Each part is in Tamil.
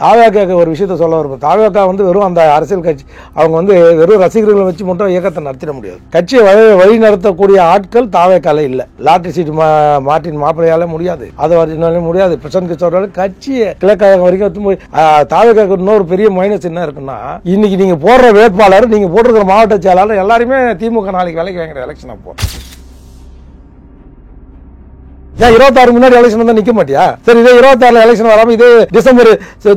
தாவேக்காக்கு ஒரு விஷயத்த சொல்ல வரும்போது தாவேக்கா வெறும் அந்த அரசியல் கட்சி அவங்க வெறும் ரசிகர்களை வச்சு மட்டும் இயக்கத்தை நடத்திட முடியாது. கட்சியை வழி நடத்தக்கூடிய ஆட்கள் தாவேக்கால இல்ல. லாட்டரி சீட் மார்ட்டின் மாப்பிள்ளையால முடியாது, அதை முடியாது. பிரசாந்த் கிஷோரால கட்சியை கிழக்காக வரைக்கும் போய் தாவேக்காக்கு இன்னொரு பெரிய மைனஸ் என்ன இருக்குன்னா, இன்னைக்கு நீங்க போடுற வேட்பாளர், நீங்க போட்டிருக்கிற மாவட்ட செயலாளர் எல்லாருமே திமுக நாளைக்கு வேலைக்கு வாங்குற எலெக்ஷன் அப்போ 26 முன்னாடி எலெக்ஷன் வந்தா நிக்க மாட்டியா? சரி, இதே 26 எலெக்ஷன் வராம இதே டிசம்பர்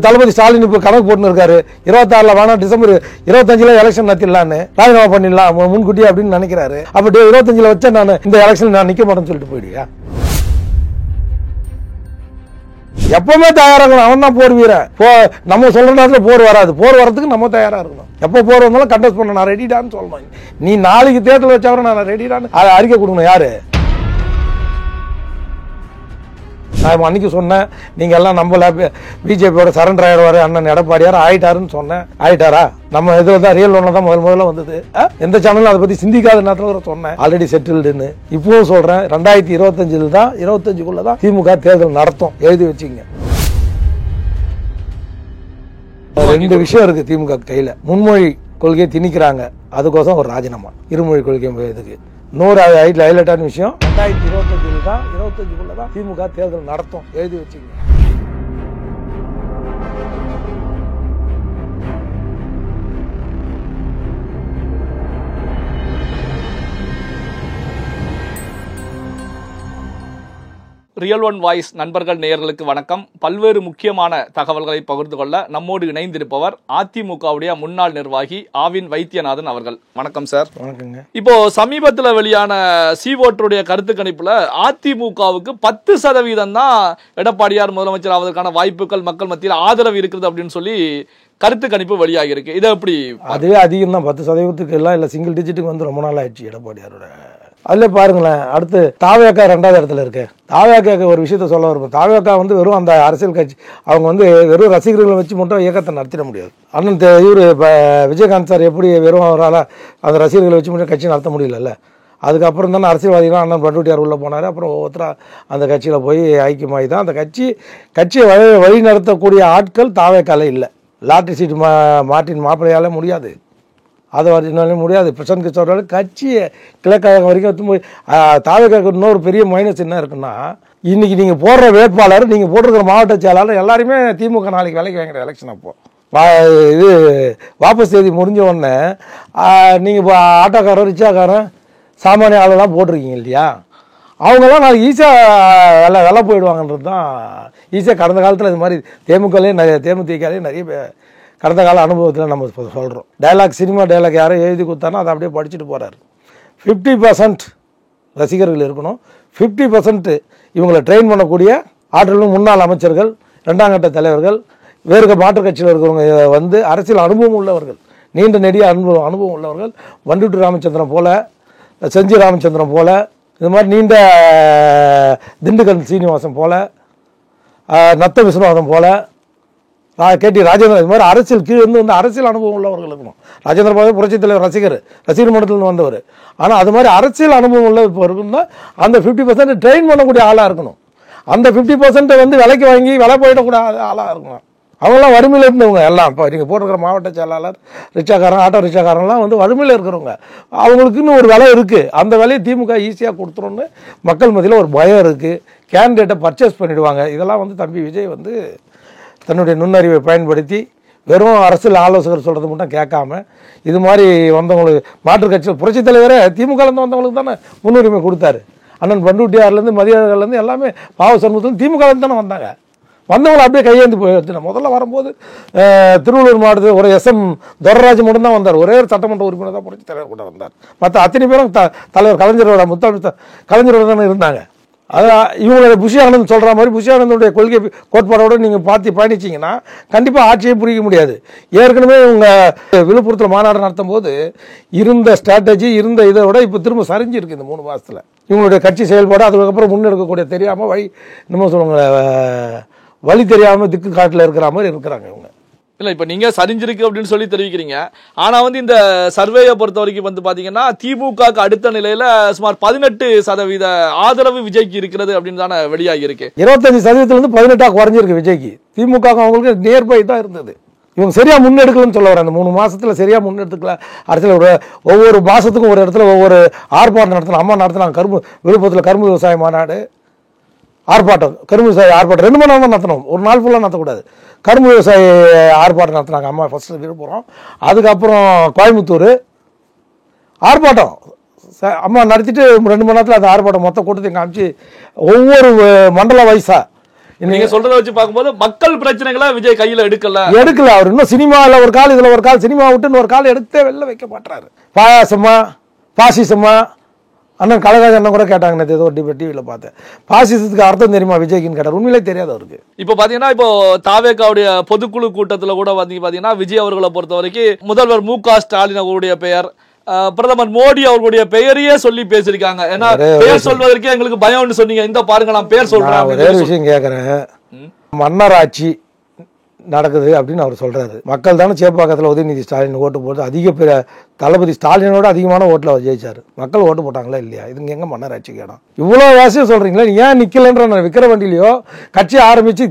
தளபதி ஸ்டாலின் இப்ப கணக்கு போட்டு இருக்காரு. 26 வேணாம், டிசம்பர் 25 எலெக்ஷன் நடத்திடலான்னு ராஜினாமா பண்ணிடலாம் முன்கூட்டி அப்படின்னு நினைக்கிறாரு. அப்ப 25 வச்சா நான் இந்த எலெக்ஷன் நான் நிக்க மாட்டேன்னு சொல்லிட்டு போயிடுவியா? எப்பவுமே தயாரா இருக்கணும். அவன் தான் போர் வீரன். நம்ம சொல்ற நேரத்தில் போர் வராது. போர் வரதுக்கு நம்ம தயாரா இருக்கணும். எப்போ போர் வந்தாலும் கண்டெஸ்ட் பண்ண நான் ரெடிடான்னு சொல்லணும். நீ நாளைக்கு தேர்தல் வச்சவரை நான் ரெடிடான்னு அறிக்கை கொடுக்கணும். யாரு? நான் அன்னைக்கு சொன்னேன், நீங்க எல்லாம் நம்பல, பிஜேபியோட சரண்டர் ஆயிடுவாரு அண்ணன் எடப்பாடியார். ஆயிட்டாருன்னு சொன்னேன். ஆயிட்டாரா? நம்ம இதுல தான் ரியல் ஒன்ல தான் முதல்ல வந்தது. எந்த சேனலும் அதை பத்தி சிந்திக்காத நேரத்தில் சொன்னேன் ஆல்ரெடி செட்டில்டுன்னு. இப்பவும் சொல்றேன், 2025 தான், 25க்குள்ள தான் திமுக தேர்தல் நடத்தும். எழுதி வச்சுங்க. ரெண்டு விஷயம் இருக்கு திமுக கையில. முன்மொழி கொள்கையை திணிக்கிறாங்க, அதுக்கோசம் ஒரு ராஜினாமா. இருமொழி கொள்கை இதுக்கு இன்னொரு ஹைலைட்டான விஷயம், 2025 தான், 25க்குள்ள தான் திமுக தேர்தல் நடத்தும். எழுதி வச்சுங்க. ரியல் ஒன் வாய்ஸ் நண்பர்கள் நேயர்களுக்கு வணக்கம். பல்வேறு முக்கியமான தகவல்களை பகிர்ந்து கொள்ள நம்மோடு இணைந்திருப்பவர் அதிமுகவுடைய முன்னாள் நிர்வாகி ஆவின் வைத்தியநாதன் அவர்கள். வணக்கம் சார். வணக்கங்க. இப்போ சமீபத்தில் வெளியான சீவோட்டருடைய கருத்து கணிப்புல அதிமுகவுக்கு 10% தான் எடப்பாடியார் முதலமைச்சர் ஆவதற்கான வாய்ப்புகள் மக்கள் மத்தியில் ஆதரவு இருக்குது அப்படின்னு சொல்லி கருத்து கணிப்பு வெளியாகி இருக்கு. இதை எப்படி? அதுவே அதிகம் தான். 10% எல்லாம் இல்ல, சிங்கிள் டிஜிட்டுக்கு ரொம்ப நாள் ஆயிடுச்சு எடப்பாடியாரோட. அதுல பாருங்களேன், அடுத்து தாவேக்கா 2வது இடத்துல இருக்கு. தாவேக்காக்கு ஒரு விஷயத்த சொல்ல வரும்போது தாவேக்கா வெறும் அந்த அரசியல் கட்சி அவங்க வெறும் ரசிகர்களை வச்சு மட்டும் இயக்கத்தை நடத்திட முடியாது. அண்ணன் இவரு விஜயகாந்த் சார் எப்படி வெறும் அவரால் அந்த ரசிகர்களை வச்சு மட்டும் கட்சி நடத்த முடியல. அதுக்கப்புறம் தானே அரசியல்வாதிகள் அண்ணன் பண்டுட்டியார் உள்ளே போனார். அப்புறம் ஒவ்வொருத்தரா அந்த கட்சியில் போய் ஐக்கியமாகி தான் அந்த கட்சியை வழி நடத்தக்கூடிய ஆட்கள் தாவேக்கால இல்லை. லாட்டரி சீட் மார்ட்டின் மாப்பிள்ளையால முடியாது, அதை முடியாது. பிரசாந்த் கிஷோரால கட்சியை கிழக்காக வரைக்கும் போய் தாவேக்காக்கு இன்னொரு பெரிய மைனஸ் என்ன இருக்குன்னா, இன்னைக்கு நீங்க போடுற வேட்பாளர், நீங்க போட்டிருக்கிற மாவட்ட செயலாளர் எல்லாருமே திமுக நாளைக்கு வேலைக்கு வாங்குற எலெக்ஷன் அப்போ இது வாபஸ் தேதி முடிஞ்ச உடனே நீங்க ஆட்டோக்காரன், ரிச்சாக்காரன், சாமானிய ஆளெல்லாம் போட்டிருக்கீங்க இல்லையா, அவங்கெல்லாம் நாளைக்கு ஈஸியாக வெலை போயிடுவாங்கன்றது தான் ஈஸியாக. கடந்த காலத்தில் இது மாதிரி தேமுதிகலையும் நிறைய கடந்த கால அனுபவத்தில் நம்ம சொல்கிறோம். டைலாக், சினிமா டைலாக் யாரும் எழுதி கொடுத்தானோ அதை அப்படியே படிச்சுட்டு போகிறாரு. 50% ரசிகர்கள் இருக்கணும், 50% இவங்களை ட்ரெயின் பண்ணக்கூடிய ஆற்றலும் முன்னாள் அமைச்சர்கள், 2ஆம் கட்ட தலைவர்கள், வேறு மாற்றுக் கட்சியில் இருக்கிறவங்க அரசியல் அனுபவம் உள்ளவர்கள், நீண்ட நெடிய அனுபவம் உள்ளவர்கள். வண்டுட்டு ராமச்சந்திரன் போல, செஞ்சி ராமச்சந்திரன் போல, இது மாதிரி நீண்ட திண்டுக்கல் சீனிவாசன் போல, நத்த விஸ்வநாதன் போல, கேடி ராஜேந்திரன், இது மாதிரி அரசியல் கீழே அரசியல் அனுபவம் உள்ளவர்கள் இருக்கணும். ராஜேந்திர பாபு புரட்சித் தலைவர் ரசிகர் மன்றத்தில் வந்தவர். ஆனால் அது மாதிரி அரசியல் அனுபவம் உள்ள இப்போ இருக்குன்னா அந்த 50% ட்ரெயின் பண்ணக்கூடிய ஆளாக இருக்கணும். அந்த 50% விலைக்கு வாங்கி விலை போயிடக்கூடாத ஆளாக இருக்கணும். அவங்களாம் வறுமையில் இருந்தவங்க எல்லாம். இப்போ நீங்கள் போட்டிருக்கிற மாவட்ட செயலாளர், ரிக்ஷாக்காரன், ஆட்டோ ரிக்ஷாக்காரன்லாம் வறுமையில் இருக்கிறவங்க. அவங்களுக்குன்னு ஒரு விலை இருக்குது. அந்த விலையை திமுக ஈஸியாக கொடுத்துருன்னு மக்கள் மத்தியில் ஒரு பயம் இருக்குது. கேண்டிடேட்டை பர்ச்சேஸ் பண்ணிவிடுவாங்க. இதெல்லாம் தம்பி விஜய் தன்னுடைய நுண்ணறிவை பயன்படுத்தி வெறும் அரசியல் ஆலோசகர் சொல்கிறது மட்டும் கேட்காம, இது மாதிரி வந்தவங்களுக்கு மாற்றுக் கட்சியில் புரட்சித் தலைவரே திமுகலேருந்து வந்தவங்களுக்கு தானே முன்னுரிமை கொடுத்தாரு. அண்ணன் பண்டுட்டியார்லேருந்து மதியாளர்லேருந்து எல்லாமே பாவ சண்முகத்துலேருந்து திமுகலேருந்து தானே வந்தாங்க. வந்தவங்களை அப்படியே கையேந்து போயிடுச்சு. முதல்ல வரும்போது திருவள்ளூர் மாவட்டத்தில் ஒரு SM துரராஜ் மட்டும்தான் வந்தார். ஒரே ஒரு சட்டமன்ற உறுப்பினர் தான் புரட்சித் தலைவர் கூட வந்தார். மற்ற அத்தனை பேரும் தலைவர் கலைஞரோட தானே இருந்தாங்க. அதான் இவங்களோட புஷி ஆனந்த் சொல்கிற மாதிரி புஷி ஆனந்தோடைய கொள்கை கோட்பாடோடு நீங்கள் பார்த்து பயணிச்சிங்கன்னா கண்டிப்பாக ஆட்சியை புரிக்க முடியாது. ஏற்கனவே இவங்க விழுப்புரத்தில் மாநாடு நடத்தும் போது இருந்த ஸ்ட்ராட்டஜி, இருந்த இதை விட இப்போ திரும்ப சரிஞ்சிருக்கு இந்த 3 மாதத்தில். இவங்களுடைய கட்சி செயல்பாடு அதுக்கப்புறம் முன்னெடுக்கக்கூடிய தெரியாமல் இன்னும் சொல்லுவாங்க, வழி தெரியாமல் திக்கு காட்டில் இருக்கிற மாதிரி இருக்கிறாங்க இவங்க. இல்லை, இப்போ நீங்கள் சரிஞ்சிருக்கு அப்படின்னு சொல்லி தெரிவிக்கிறீங்க. ஆனால் இந்த சர்வேயை பொறுத்த வரைக்கும் பார்த்தீங்கன்னா திமுகவுக்கு அடுத்த நிலையில் சுமார் 18% ஆதரவு விஜய்க்கு இருக்கிறது அப்படின்னு தானே வெளியாகி இருக்கு. 25% 18 குறைஞ்சிருக்கு விஜய்க்கு. திமுக அவங்களுக்கு நியர்பை தான் இருந்தது. இவங்க சரியா முன்னெடுக்கலன்னு சொல்ல வரேன். அந்த 3 மாசத்துல சரியா முன்னெடுத்துக்கல. அரசியல் ஒவ்வொரு மாசத்துக்கும் ஒரு இடத்துல ஒவ்வொரு ஆர்ப்பாட்டம் நடத்தலாம். அம்மா நடத்தினாங்க விழுப்புரத்தில் கரும்பு விவசாய மாநாடு ஆர்ப்பாட்டம், கரும்பு விவசாய ஆர்ப்பாட்டம் 2 மணி நேரம் தான் நடத்தணும், ஒரு நாள் ஃபுல்லாக நடத்தக்கூடாது. கரும்பு விவசாய ஆர்ப்பாட்டம் நடத்தினாங்க அம்மா ஃபர்ஸ்ட் விழுப்புரம், அதுக்கப்புறம் கோயம்புத்தூர் ஆர்ப்பாட்டம் அம்மா நடத்திட்டு 2 மணி நேரத்தில் அந்த ஆர்ப்பாட்டம் மொத்த கூட்டத்தை காமிச்சு ஒவ்வொரு மண்டல வயசா. நீங்க சொல்றத வச்சு பார்க்கும்போது மக்கள் பிரச்சனைகளை விஜய் கையில எடுக்கல. அவர் இன்னும் சினிமாவில் ஒரு கால் இதுல ஒரு கால், சினிமா விட்டு ஒரு கால் எடுத்தே வெளில வைக்க மாட்டாரு. பாயாசமா பாசிசமா அண்ணன் கலகாஜ் அண்ணன் கூட கேட்டாங்க, ஏதோ டிவியில் பார்த்தேன். பாசிசத்துக்கு அர்த்தம் தெரியுமா விஜய்க்குன்னு கேட்டார். உண்மையிலே தெரியாது அவருக்கு. இப்போ பாத்தீங்கன்னா இப்போ தாவேகாவுடைய பொதுக்குழு கூட்டத்துல கூட பாத்தீங்கன்னா விஜய் அவர்களை பொறுத்த வரைக்கும் முதல்வர் மு.க. ஸ்டாலின் அவருடைய பெயர், பிரதமர் மோடி அவர்களுடைய பெயரையே சொல்லி பேசிருக்காங்க. ஏன்னா பெயர் சொல்வதற்கே எங்களுக்கு பயம்னு சொன்னீங்க. இந்த பாருங்க நான் பெயர் சொல்றேன். ஒரே விஷயம் கேட்கறேன், மன்னர் ஆட்சி நடக்குது அப்படின்னு அவர் சொல்றாரு. மக்கள் தானே சேப்பாக்கத்தில் உதயநிதி ஸ்டாலின் ஓட்டு போட்டு அதிக பேர் தளபதி ஸ்டாலினோட அதிகமான ஓட்டில் அவர் ஜெயிச்சாரு. மக்கள் ஓட்டு போட்டாங்களா இல்லையா? இதுங்க எங்க மன்னர் ஆட்சிக்கு இடம்? இவ்வளோ வாசியம் சொல்றீங்களா? ஏன் நிக்கலன்ற விக்கிற வண்டியிலையோ கட்சி ஆரம்பிச்சு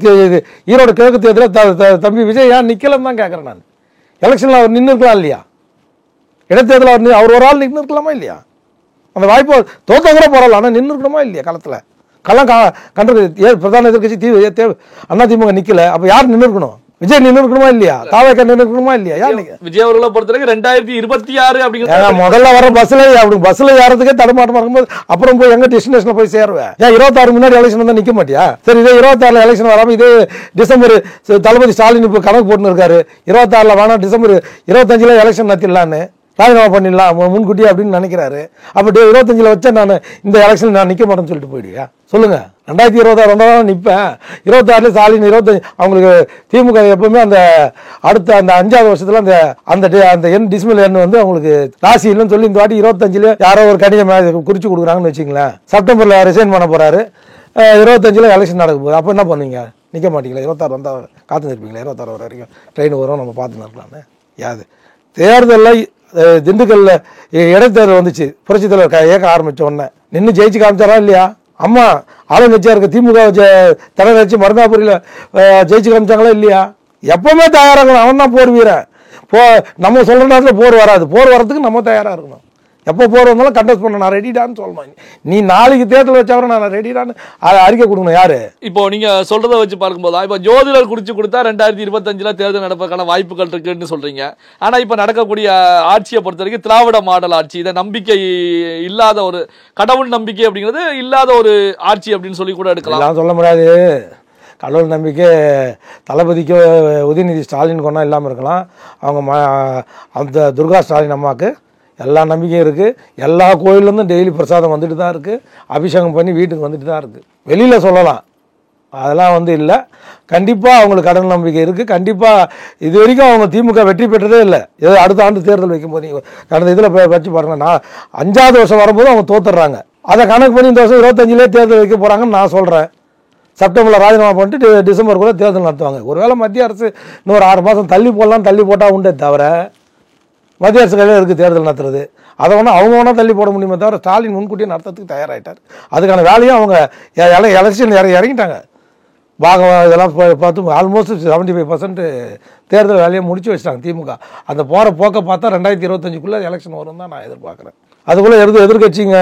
ஈரோடு கிழக்கு தேர்தலில் தம்பி விஜய் ஏன் நிக்கலன்னு தான் கேட்கறேன் நான். எலெக்ஷன்ல அவர் நின்று இருக்கலாம் இல்லையா? இடைத்தேர்தல் அவர் ஒரு ஆள் நின்று இருக்கலாமா இல்லையா? அந்த வாய்ப்பு தோத்த கூட போறலாம், ஆனால் நின்று இருக்கணுமா இல்லையா? களத்தில் களம் கண்டது பிரதான எதிர்கட்சி அதிமுக நிக்கல. அப்ப யார் நின்று இருக்கணும்? விஜய் நின்று இருக்கணுமா இல்லையா? தாவேகா நின்று இருக்கணுமா இல்லையா? யார் விஜய் அவர்களை பொறுத்தவரைக்கும் 2026 அப்படிங்கிற முதல்ல வர பஸ்ல ஏறதுக்கே தடுமாட்டமா இருக்கும்போது அப்புறம் போய் எங்க டெஸ்டினேஷன்ல போய் சேருவேன்? ஏன் 26 முன்னாடி எலெக்ஷன் வந்தா நிக்க மாட்டியா? சரி, இதே 26 எலெக்ஷன் வராம இதே டிசம்பர் தளபதி ஸ்டாலின் இப்ப கணக்கு போட்டு இருக்காரு. 26 வேணா டிசம்பர் 25 எலெக்ஷன் நடத்திடலான்னு ராஜினாமா பண்ணிடலாம் முன்கூட்டி அப்படின்னு நினைக்கிறாரு. அப்ப 25 வச்சா நான் இந்த எலெக்ஷன் நான் நிக்க மாட்டேன்னு சொல்லிட்டு போயிடுவியா? சொல்லுங்க. 2026 நிற்பேன். 26 ஸ்டாலின் 25 அவங்களுக்கு திமுக எப்பவுமே அந்த அடுத்த அந்த 5வது வருஷத்துல அந்த எண் டிஸ்மில் எண் அவங்களுக்கு ராசி இல்லைன்னு சொல்லி இந்த வாட்டி 25 யாரோ ஒரு கடிதம் குறிச்சு கொடுக்குறாங்கன்னு வச்சுங்களேன். செப்டம்பர்ல ரிசைன் பண்ண போறாரு. 25 எலெக்ஷன் நடக்க போகுது. அப்ப என்ன பண்ணுவீங்க? நிக்க மாட்டீங்களா? 26 வந்தா காத்து நிற்பீங்களா? 26 வர வரைக்கும் ட்ரெயின் வரும், நம்ம பார்த்து நிற்கலான்னு. யாது தேர்தலில் திண்டுக்கல்ல இடைத்தேர்தல் வந்துச்சு, புரட்சி தலைவர் ஏற்க ஆரம்பிச்ச உடனே நின்று ஜெயிச்சு காமிச்சாரா இல்லையா? அம்மா ஆளுங்கட்சியா இருக்க திமுக தலைவர் வச்சு மருந்தாபுரியில ஜெயிச்சு காமிச்சாங்களா இல்லையா? எப்பவுமே தயாராகணும். அவன் தான் போர் வீரன். நம்ம சொல்ற நேரத்துல போர் வராது. போர் வரதுக்கு நம்ம தயாரா இருக்கணும். எப்போ போர் வந்தாலும் கண்டஸ்ட் பண்ண நான் ரெடிடான்னு சொல்லணும். நீ நாளைக்கு தேர்தல் வச்சவரை நான் ரெடிடான்னு அறிக்கை கொடுக்கணும். யாரு? இப்போ நீங்க சொல்றதை வச்சு பார்க்கும்போது இப்போ ஜோதிடர் குறிச்சு கொடுத்தா 2025 தேர்தல் நடப்பதற்கான வாய்ப்புகள் இருக்குன்னு சொல்றீங்க. ஆனா இப்ப நடக்கக்கூடிய ஆட்சியை பொறுத்த வரைக்கும் திராவிட மாடல் ஆட்சி, இதை நம்பிக்கை இல்லாத ஒரு கடவுள் நம்பிக்கை அப்படிங்கிறது இல்லாத ஒரு ஆட்சி அப்படின்னு சொல்லி கூட எடுக்கலாம். சொல்ல முடியாது. கடவுள் நம்பிக்கை தளபதிக்கு உதயநிதி ஸ்டாலின் கொண்டா இல்லாமல் இருக்கலாம். அவங்க அந்த துர்கா ஸ்டாலின் அம்மாவுக்கு எல்லா நம்பிக்கையும் இருக்குது. எல்லா கோயிலேருந்தும் டெய்லி பிரசாதம் வந்துட்டு தான் இருக்குது. அபிஷேகம் பண்ணி வீட்டுக்கு வந்துட்டு தான் இருக்குது. வெளியில் சொல்லலாம், அதெல்லாம் இல்லை. கண்டிப்பாக அவங்களுக்கு கடவுள் நம்பிக்கை இருக்குது. கண்டிப்பாக இது வரைக்கும் அவங்க திமுக வெற்றி பெற்றதே இல்லை. ஏதோ அடுத்த ஆண்டு தேர்தல் வைக்கும்போது நீங்கள் கடந்த இதில் வச்சு பாருங்கள், நான் 5வது வருஷம் வரும்போது அவங்க தோத்துடுறாங்க. அதை கணக்கு பண்ணி இந்த வருஷம் 25 தேர்தல் வைக்க போகிறாங்கன்னு நான் சொல்கிறேன். செப்டம்பரில் ராஜினாமா பண்ணிட்டு டிசம்பருக்குள்ளே தேர்தல் நடத்துவாங்க. ஒருவேளை மத்திய அரசு இன்னொரு 6 மாதம் தள்ளி போடலாம், தள்ளி போட்டால் உண்டே தவிர மத்திய அரசு கையில் இருக்குது தேர்தல் நடத்துறது. அதை அவங்க வேணா தள்ளி போட முடியுமே தவிர ஸ்டாலின் முன்கூட்டியே நடத்துறதுக்கு தயாராகிட்டார். அதுக்கான வேலையும் அவங்க எலெக்ஷன் இறங்கிட்டாங்க. பாகம் இதெல்லாம் பார்த்து ஆல்மோஸ்ட் 75% தேர்தல் வேலையை முடிச்சு வச்சிட்டாங்க திமுக. அந்த போகிற போக்க பார்த்தா 2025 எலெக்ஷன் வரும் தான் நான் எதிர்பார்க்குறேன். அதுக்குள்ளே எதிர்கட்சிங்க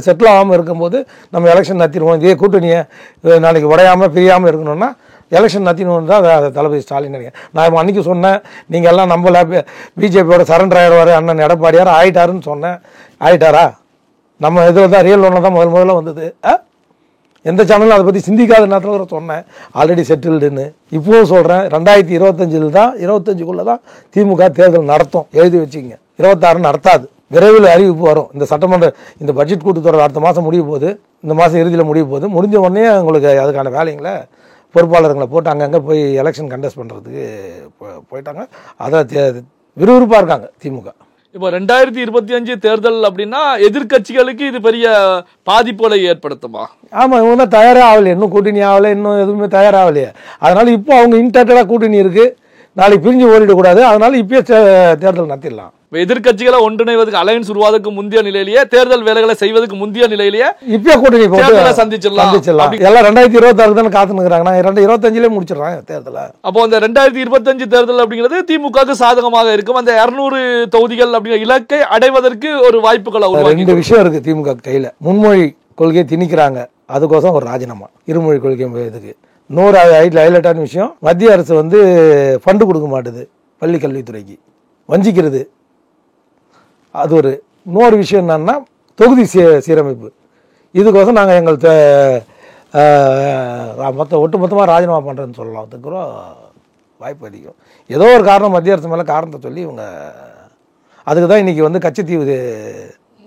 செட்டில் ஆகாமல் இருக்கும்போது நம்ம எலெக்ஷன் நடத்திடுவோம். இதே கூட்டணியை நாளைக்கு உடையாமல் பிரியாமல் இருக்கணும்னா எலெக்ஷன் நடத்தினு தான் தளபதி ஸ்டாலின். நான் அன்றைக்கி சொன்னேன், நீங்கள் எல்லாம் நம்மள பிஜேபியோட சரண்டர் ஆகிடுவார் அண்ணன் எடப்பாடியார் ஆகிட்டாருன்னு சொன்னேன். ஆகிட்டாரா? நம்ம இதில் தான் ரியல் ஒன்றில் தான் முதல்ல வந்தது. எந்த சேனலும் அதை பற்றி சிந்திக்காத நேரத்தில் கூட சொன்னேன் ஆல்ரெடி செட்டில்டுன்னு. இப்போவும் சொல்கிறேன், 2025 தான் 25 தான் திமுக தேர்தல் நடத்தும். எழுதி வச்சுங்க. 26 நடத்தாது. விரைவில் அறிவிப்பு வரும். இந்த சட்டமன்ற இந்த பட்ஜெட் கூட்டத்தொடர் அடுத்த மாதம் முடிய போகுது. இந்த மாதம் இறுதியில் முடிய போகுது. முடிஞ்ச உடனே உங்களுக்கு அதுக்கான வேலைங்களை பொறுப்பாளர்களை போட்டு அங்கங்கே போய் எலெக்ஷன் கண்டஸ்ட் பண்ணுறதுக்கு போயிட்டாங்க. அதில் விறுவிறுப்பாக இருக்காங்க திமுக. இப்போ 2025 தேர்தல் அப்படின்னா எதிர்கட்சிகளுக்கு இது பெரிய பாதிப்புகளை ஏற்படுத்துமா? ஆமாம், இவங்க தான் தயாராக ஆகலையே, இன்னும் கூட்டணி ஆகலை, இன்னும் எதுவுமே தயாராகலையே. அதனால இப்போ அவங்க இன்டர்டடாக கூட்டணி இருக்குது, நாளைக்கு பிரிஞ்சு ஓடிடக்கூடாது. அதனால இப்பயே தேர்தல் நடத்திடலாம். எதிர்க்கட்சிகளை ஒன்றிணைவதற்கு அலையன்ஸ் உருவாதற்கு முந்தைய நிலையிலேயே தேர்தல் வேலைகளை செய்வதற்கு முந்தைய நிலையிலேயே இப்ப கூட்டணி தேர்தலை சந்திச்சிடலாம் எல்லாம் 2026 தானே காத்து நிக்கிறாங்க. 2025 முடிச்சிடறாங்க தேர்தலை. அப்போ அந்த 2025 தேர்தல் அப்படிங்கிறது திமுகவுக்கு சாதகமாக இருக்கும். அந்த 200 தொகுதிகள் அப்படிங்கிற இலக்கை அடைவதற்கு ஒரு வாய்ப்புகளை உருவாக்கி 2 விஷயம் இருக்கு திமுக கையில. முன்மொழி கொள்கையை திணிக்கிறாங்க, அதுக்கோசம் ஒரு ராஜினாமா. இருமொழி கொள்கை இதுக்கு இன்னொரு ஹைலைட்டான விஷயம், மத்திய அரசு வந்து ஃபண்டு கொடுக்க மாட்டுது பள்ளி கல்வித்துறைக்கு, வஞ்சிக்கிறது. அது ஒரு இன்னொரு விஷயம் என்னன்னா தொகுதி சீரமைப்பு. இதுக்கோசம் நாங்கள் எங்கள் ஒட்டுமொத்தமாக ராஜினாமா பண்ணுறேன்னு சொல்லலாம். அதுக்கு கூட வாய்ப்பு அதிகம். ஏதோ ஒரு காரணம் மத்திய அரசு மேலே காரணத்தை சொல்லி இவங்க அதுக்கு தான் இன்னைக்கு வந்து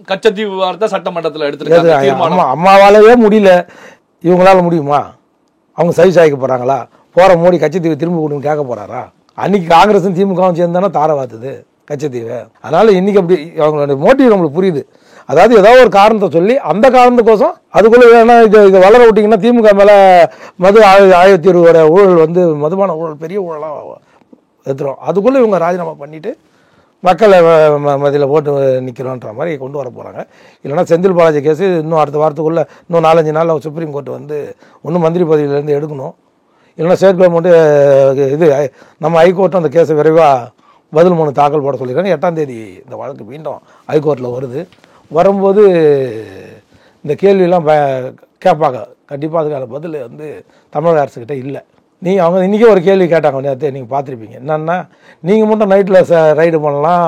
கச்சத்தீவு வார்த்தை சட்டமன்றத்தில் எடுத்துருக்காங்க. அம்மாவாலவே முடியல, இவங்களால முடியுமா? அவங்க சரி சாய்க்க போறாங்களா? போற மோடி கச்சத்தீவு திரும்ப கொடுன்னு கேட்க போறாரா? அன்னைக்கு காங்கிரஸும் திமுகவும் சேர்ந்தானே தார வாத்துது கச்சத்தீவை. அதனால இன்னைக்கு அப்படி அவங்களோட மோட்டிவ் நம்மளுக்கு புரியுது. அதாவது ஏதாவது ஒரு காரணத்தை சொல்லி அந்த காரணத்துக்கோசம் அதுக்குள்ள வேணா இதை வளர விட்டீங்கன்னா திமுக மேல மது ஆயத்தீர்வோட ஊழல் வந்து மதுபான ஊழல் பெரிய ஊழலாக எடுத்துரும். அதுக்குள்ள இவங்க ராஜினாமா பண்ணிட்டு மக்களை மதியில் போட்டு நிற்கிறோன்ற மாதிரி கொண்டு வர போகிறாங்க. இல்லைனா செந்தில் பாலாஜி கேஸு இன்னும் அடுத்த வாரத்துக்குள்ளே இன்னும் 4-5 நாளில் சுப்ரீம் கோர்ட் வந்து ஒன்றும் மந்திரி பதவியிலேருந்து எடுக்கணும். இல்லைனா ஸ்டேட் கவர்மெண்ட்டு இது நம்ம ஹைகோர்ட்டும் அந்த கேஸை விரைவாக பதில் மனு தாக்கல் போட சொல்லியிருக்காங்க. 8ஆம் தேதி இந்த வழக்கு மீண்டும் ஹைகோர்ட்டில் வருது. வரும்போது இந்த கேள்வியெல்லாம் கேட்பாங்க. கண்டிப்பாக அதுக்கான பதில் வந்து தமிழக அரசுக்கிட்ட இல்லை. அவங்க இன்றைக்கி ஒரு கேள்வி கேட்டாங்க, நேற்று நீங்கள் பார்த்துருப்பீங்க. என்னன்னா, நீங்கள் மட்டும் நைட்டில் ரைடு பண்ணலாம்,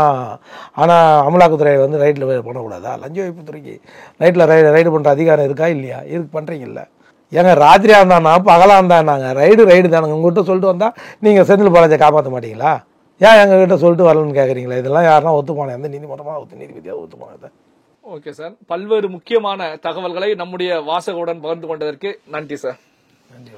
ஆனால் அமலாக்கத்துறை வந்து ரைட்டில் பண்ணக்கூடாதா? லஞ்ச ஒழிப்புத்துறைக்கு நைட்டில் ரைடு பண்ணுற அதிகாரம் இருக்கா இல்லையா? இதுக்கு பண்ணுறீங்கல்ல. ஏங்க ராத்திரியாக இருந்தானா பகலாக இருந்தாங்க ரைடு தானுங்க. உங்கள்கிட்ட சொல்லிட்டு வந்தால் நீங்கள் செந்தில் பாலாஜியை காப்பாற்ற மாட்டீங்களா? ஏன் எங்ககிட்ட சொல்லிட்டு வரலன்னு கேட்குறீங்களா? இதெல்லாம் யாருன்னா ஒத்துப்பானே, எந்த நீதிமன்றமாக நீதிபதியாக ஒத்துப்பாங்க. ஓகே சார், பல்வேறு முக்கியமான தகவல்களை நம்முடைய வாசகவுடன் பகிர்ந்து கொண்டதற்கு நன்றி சார். நன்றி.